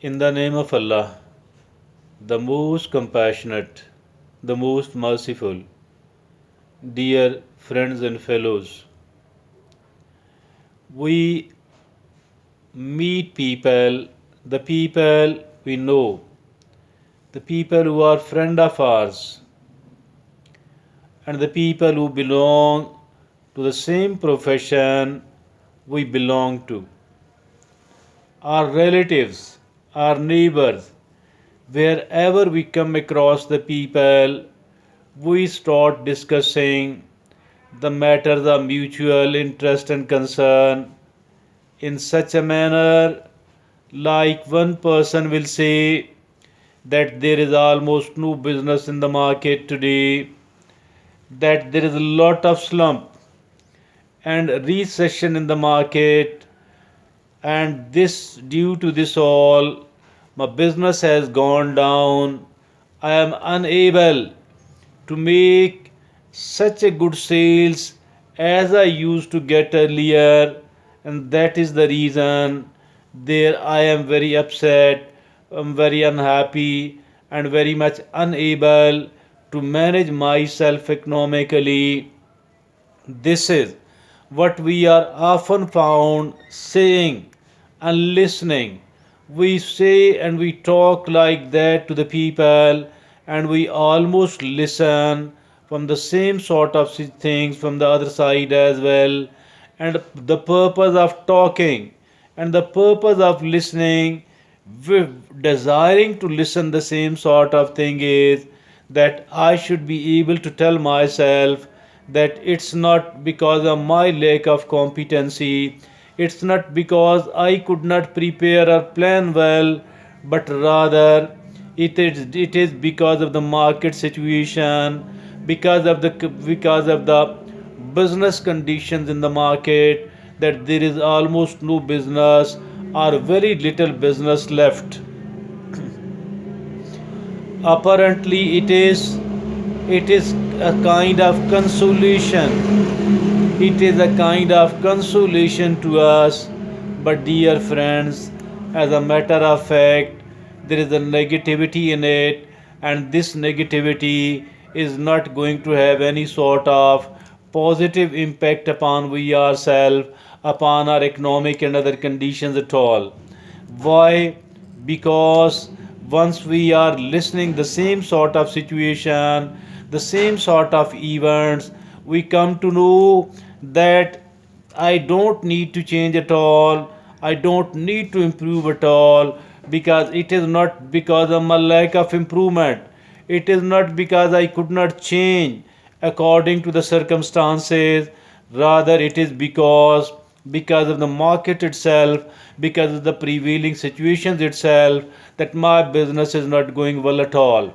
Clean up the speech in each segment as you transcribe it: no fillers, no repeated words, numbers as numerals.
In the name of Allah, the most compassionate, the most merciful, dear friends and fellows, we meet people, the people we know, the people who are friend of ours, and the people who belong to the same profession we belong to, our relatives, our neighbors, wherever we come across the people, we start discussing the matters of mutual interest and concern in such a manner like one person will say that there is almost no business in the market today, that there is a lot of slump and recession in the market, and this due to this all my business has gone down. I am unable to make such a good sales as I used to get earlier, and that is the reason there I am very upset, I'm very unhappy, and very much unable to manage myself economically. This is what we are often found saying and listening. We say and we talk like that to the people, and we almost listen from the same sort of things from the other side as well. And the purpose of talking and the purpose of listening, desiring to listen the same sort of thing is that I should be able to tell myself that it's not because of my lack of competency, it's not because I could not prepare or plan well, but rather it is because of the market situation, because of the business conditions in the market, that there is almost no business or very little business left. Apparently it is a kind of consolation, it is a kind of consolation to us. But dear friends, as a matter of fact, there is a negativity in it, and this negativity is not going to have any sort of positive impact upon we ourselves, upon our economic and other conditions at all. Why? Because once we are listening the same sort of situation, the same sort of events, we come to know that I don't need to change at all, I don't need to improve at all, because it is not because of my lack of improvement, it is not because I could not change according to the circumstances, rather it is because of the market itself, because of the prevailing situations itself, that my business is not going well at all.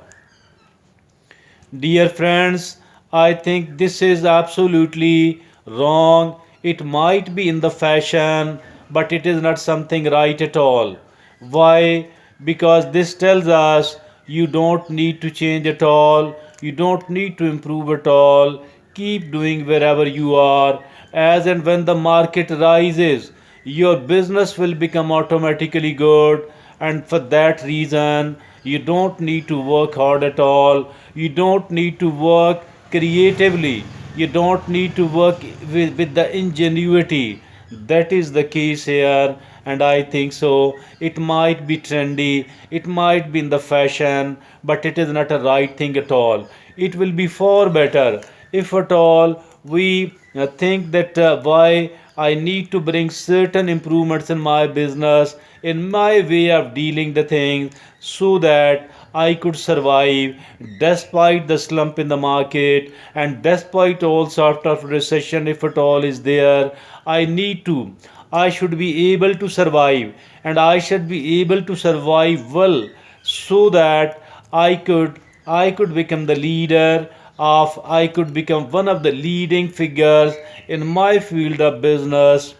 Dear friends, I think this is absolutely wrong. It might be in the fashion, but it is not something right at all. Why? Because this tells us you don't need to change at all, you don't need to improve at all. Keep doing wherever you are. As and when the market rises, your business will become automatically good, and for that reason you don't need to work hard at all, you don't need to work creatively, you don't need to work with the ingenuity. That is the case here, and I think so. It might be trendy, it might be in the fashion, but it is not a right thing at all. It will be far better if at all we think that why I need to bring certain improvements in my business, in my way of dealing the things, so that I could survive despite the slump in the market and despite all sort of recession if at all is there. I should be able to survive, and I should be able to survive well, so that I could I could become the leader of I could become one of the leading figures in my field of business,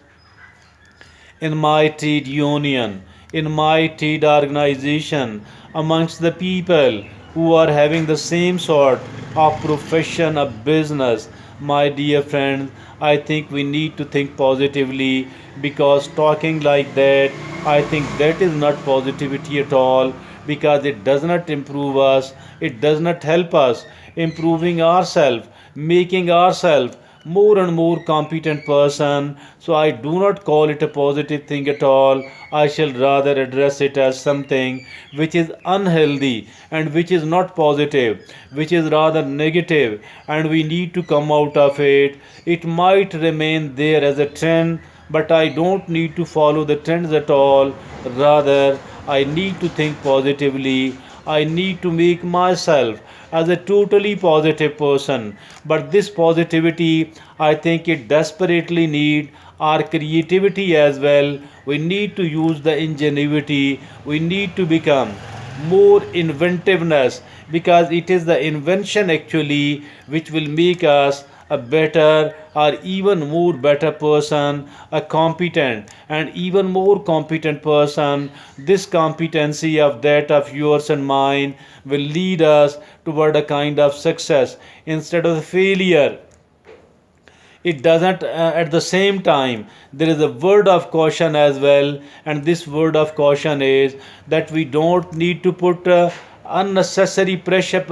in my trade union, in my trade organization, amongst the people who are having the same sort of profession of business. my dear friends, I think we need to think positively, because talking like that, I think that is not positivity at all, because it does not improve us, it does not help us improving ourselves, making ourselves more and more competent person. So I do not call it a positive thing at all. I shall rather address it as something which is unhealthy and which is not positive, which is rather negative, and we need to come out of it. It might remain there as a trend, but I don't need to follow the trends at all. Rather, I need to think positively. I need to make myself as a totally positive person. But this positivity, I think it desperately need our creativity as well. We need to use the ingenuity. We need to become more inventiveness, because it is the invention actually which will make us a better or even more better person, a competent and even more competent person. This competency of that of yours and mine will lead us toward a kind of success instead of failure. It doesn't, at the same time, there is a word of caution as well, and this word of caution is that we don't need to put unnecessary pressure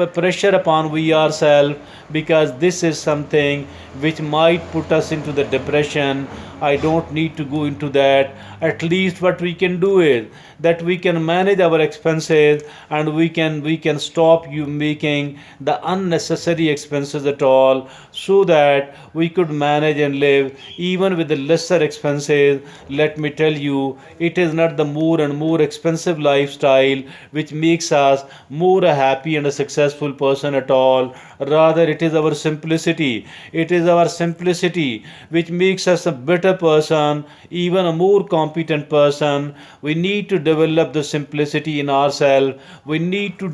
upon we ourselves, because this is something which might put us into the depression. I don't need to go into that. At least what we can do is that we can manage our expenses, and we can stop you making the unnecessary expenses at all, so that we could manage and live even with the lesser expenses. Let me tell you, it is not the more and more expensive lifestyle which makes us more a happy and a successful person at all. Rather, it is our simplicity. It is our simplicity which makes us a better person, even a more competent person. We need to develop the simplicity in ourselves. We need to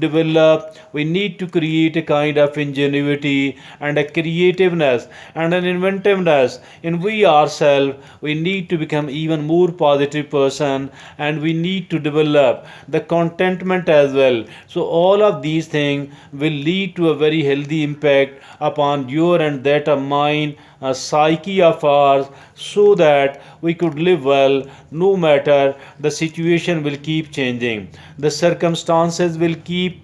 create a kind of ingenuity and a creativeness and an inventiveness in we ourselves. We need to become even more positive person, and we need to develop the contentment as well. So all of these things will lead to a very healthy impact upon your and that of mine, psyche of ours, so that we could live well no matter the situation will keep changing, the circumstances will keep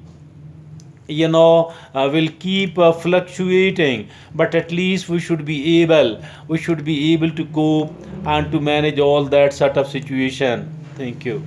fluctuating, but at least we should be able to cope and to manage all that sort of situation. Thank you.